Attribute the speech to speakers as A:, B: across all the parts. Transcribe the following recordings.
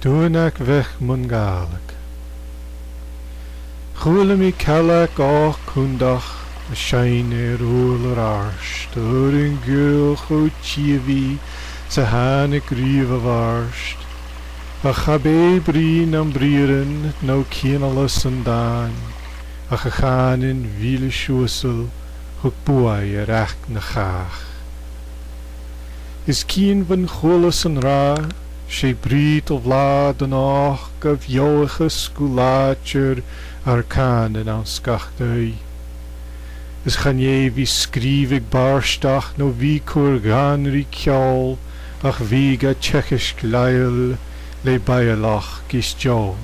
A: Dúnach bheith mun gálaigh. Chúla mí ceallach á chundach a sein úl ar arst, an gúil chó tíomhí sa hánig riomh a bharst. A chabé brín an brírin nó cíanalas an dáin, a chachanin víle siúsal chug buai ar ach na chach. Is cín van cholas an rá, sé brít o vlád an ách go bheochas sgúlátir ar cánin an scachtaí. Is chané hí scríbig barstach nó hí cuar ganrí ceol ach hí ga tchechis gleil le baialach gis John.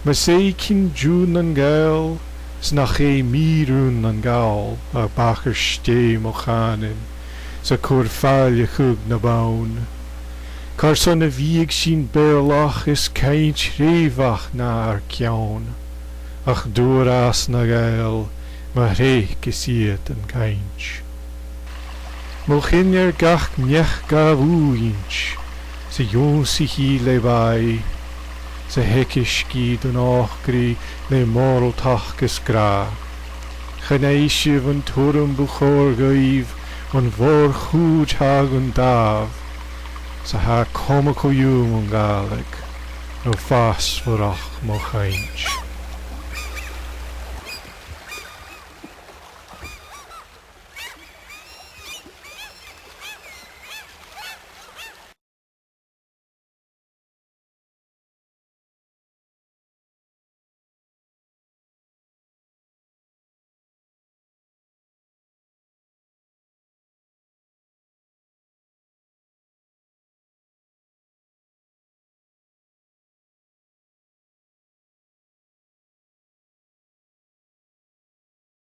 A: Ma sé cyn jún an gael, snach é mírún an gael a bachar stéim o chanin, sa cuar fáil chug na baun. Car son a víag sin beirlach is caint réfach na ar ceann, ach dúr as na gael, ma réich is iad an caint. Mo chin gach nech ga bhúint, sa jónsi hí le bai, sa hecis gyd an áchgri le moraltach gus gra. Chanéisih an túrum buchor gaív, an vor chúd hag an dáv, sa ha comac o yúm an galig, no fas vorach mo chaint.